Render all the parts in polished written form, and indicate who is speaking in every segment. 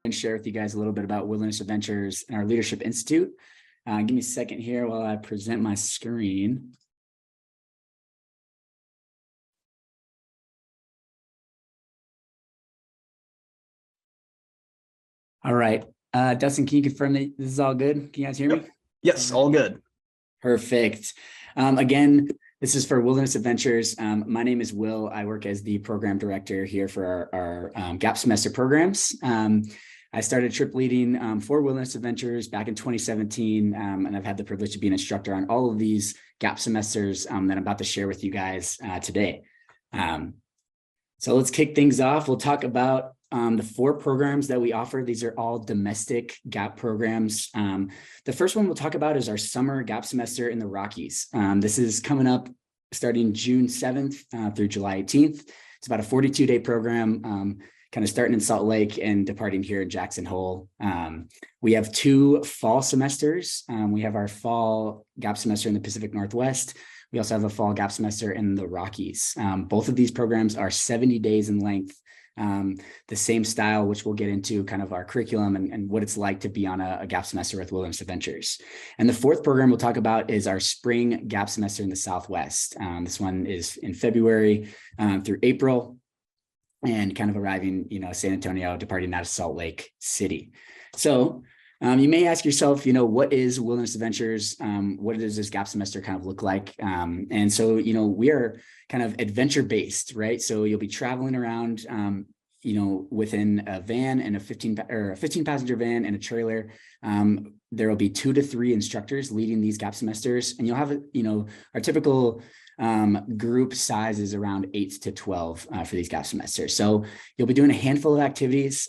Speaker 1: And share with you guys a little bit about Wilderness Adventures and our Leadership Institute. Give me a second here while I present my screen. All right. Dustin, can you confirm that this is all good? Can you guys hear me?
Speaker 2: Yes, all good.
Speaker 1: Perfect. Again, this is for Wilderness Adventures. My name is Will. I work as the program director here for our gap semester programs. I started trip leading for Wilderness Adventures back in 2017, and I've had the privilege to be an instructor on all of these gap semesters that I'm about to share with you guys today. So let's kick things off. We'll talk about the 4 programs that we offer. These are all domestic gap programs. The first one we'll talk about is our summer gap semester in the Rockies. This is coming up starting June 7th through July 18th. It's about a 42-day program, kind of starting in Salt Lake and departing here in Jackson Hole. We have 2 fall semesters. We have our fall gap semester in the Pacific Northwest. We also have a fall gap semester in the Rockies. Both of these programs are 70 days in length, the same style, which we'll get into kind of our curriculum and what it's like to be on a gap semester with Wilderness Adventures. And the 4th program we'll talk about is our spring gap semester in the Southwest. This one is in February through April, and kind of arriving, San Antonio, departing out of Salt Lake City. So you may ask yourself, what is Wilderness Adventures? What does this gap semester kind of look like? And so, we are kind of adventure-based, right? So you'll be traveling around, within a van and a 15-passenger van and a trailer. There will be 2 to 3 instructors leading these gap semesters, and you'll have, our typical group size is around 8 to 12 for these gap semesters. So you'll be doing a handful of activities,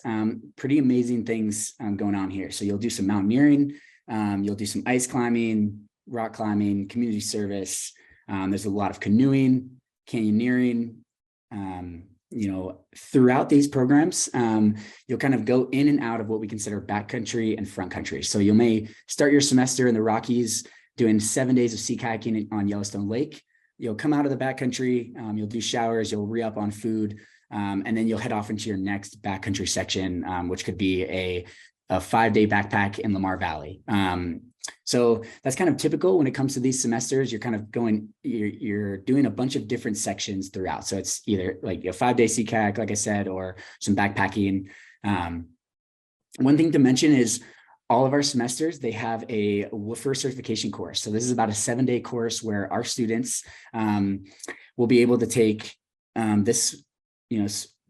Speaker 1: pretty amazing things going on here. So you'll do some mountaineering, you'll do some ice climbing, rock climbing, community service. There's a lot of canoeing, canyoneering. Throughout these programs, you'll kind of go in and out of what we consider backcountry and front country. So you may start your semester in the Rockies doing 7 days of sea kayaking on Yellowstone Lake. You'll come out of the backcountry, you'll do showers, you'll re-up on food, and then you'll head off into your next backcountry section, which could be a 5-day backpack in Lamar Valley. So that's kind of typical when it comes to these semesters. You're kind of you're doing a bunch of different sections throughout. So it's either like a 5-day sea kayak, like I said, or some backpacking. One thing to mention is all of our semesters, they have a woofer certification course. So this is about a 7-day course where our students will be able to take this,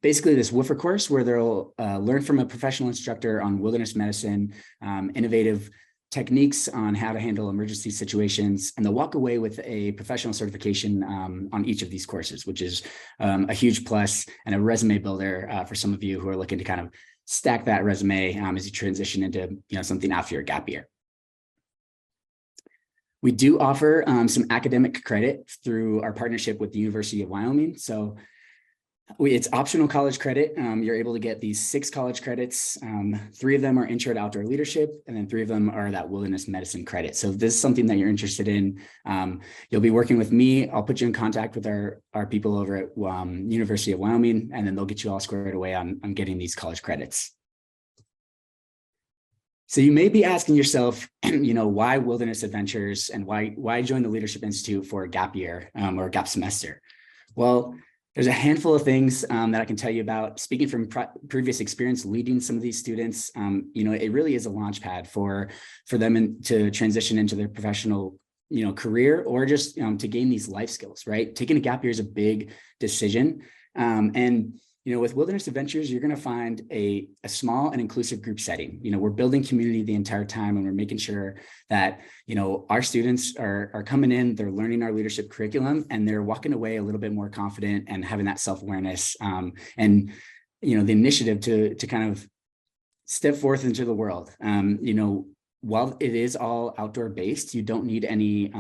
Speaker 1: basically this woofer course where they'll learn from a professional instructor on wilderness medicine, innovative techniques on how to handle emergency situations, and they'll walk away with a professional certification on each of these courses, which is a huge plus and a resume builder for some of you who are looking to kind of stack that resume as you transition into something after your gap year. We do offer some academic credit through our partnership with the University of Wyoming. So it's optional college credit. You're able to get these 6 college credits. 3 of them are Intro to Outdoor Leadership, and then 3 of them are that Wilderness Medicine credit. So if this is something that you're interested in, you'll be working with me. I'll put you in contact with our people over at University of Wyoming, and then they'll get you all squared away on getting these college credits. So you may be asking yourself, why Wilderness Adventures and why join the Leadership Institute for a gap year or a gap semester? Well, there's a handful of things that I can tell you about. Speaking from previous experience leading some of these students, it really is a launch pad for them to transition into their professional, career, or just to gain these life skills, right? Taking a gap year is a big decision. And with Wilderness Adventures, you're going to find a small and inclusive group setting. We're building community the entire time, and we're making sure that, our students are coming in, they're learning our leadership curriculum, and they're walking away a little bit more confident and having that self-awareness and, the initiative to kind of step forth into the world. While it is all outdoor based, you don't need any,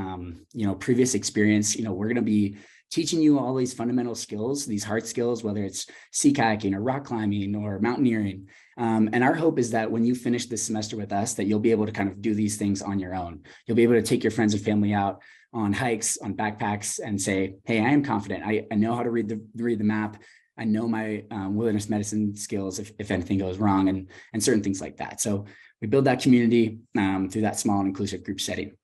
Speaker 1: previous experience. We're going to be teaching you all these fundamental skills, these hard skills, whether it's sea kayaking or rock climbing or mountaineering. And our hope is that when you finish this semester with us, that you'll be able to kind of do these things on your own. You'll be able to take your friends and family out on hikes, on backpacks, and say, hey, I am confident. I know how to read the map. I know my wilderness medicine skills if anything goes wrong, and certain things like that. So we build that community through that small and inclusive group setting.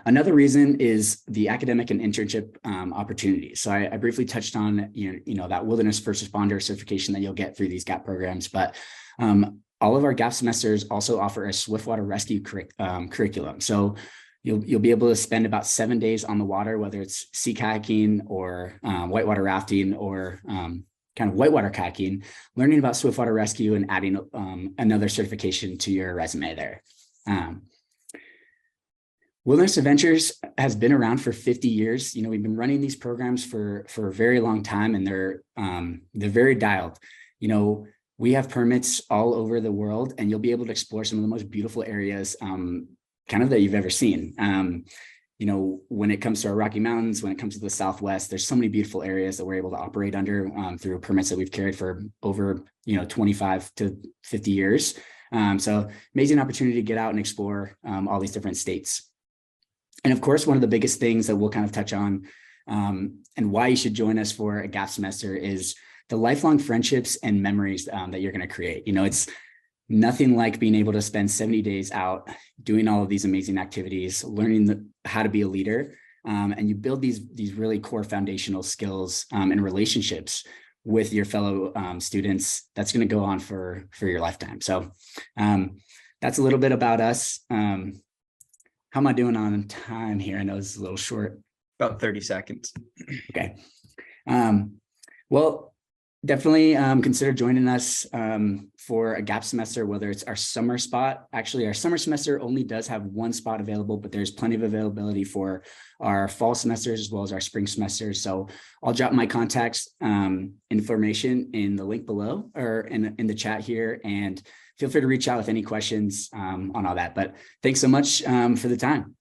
Speaker 1: Another reason is the academic and internship opportunities. So I briefly touched on that wilderness first responder certification that you'll get through these GAP programs, but all of our GAP semesters also offer a swiftwater rescue curriculum. So you'll be able to spend about 7 days on the water, whether it's sea kayaking or whitewater rafting or kind of whitewater kayaking, learning about swiftwater rescue and adding another certification to your resume there. Wilderness Adventures has been around for 50 years. We've been running these programs for a very long time, and they're very dialed. We have permits all over the world, and you'll be able to explore some of the most beautiful areas kind of that you've ever seen. When it comes to our Rocky Mountains, when it comes to the Southwest, there's so many beautiful areas that we're able to operate under through permits that we've carried for over 25 to 50 years. So amazing opportunity to get out and explore all these different states. And of course, one of the biggest things that we'll kind of touch on and why you should join us for a GAP semester is the lifelong friendships and memories that you're going to create. It's nothing like being able to spend 70 days out doing all of these amazing activities, learning how to be a leader, and you build these really core foundational skills and relationships with your fellow students. That's going to go on for your lifetime. So that's a little bit about us. How am I doing on time here? I know it's a little short.
Speaker 2: About 30 seconds.
Speaker 1: Okay. Well, definitely consider joining us for a GAP semester, whether it's our summer spot. Actually, our summer semester only does have one spot available, but there's plenty of availability for our fall semesters as well as our spring semesters. So I'll drop my contacts information in the link below or in the chat here, and feel free to reach out with any questions on all that. But thanks so much for the time.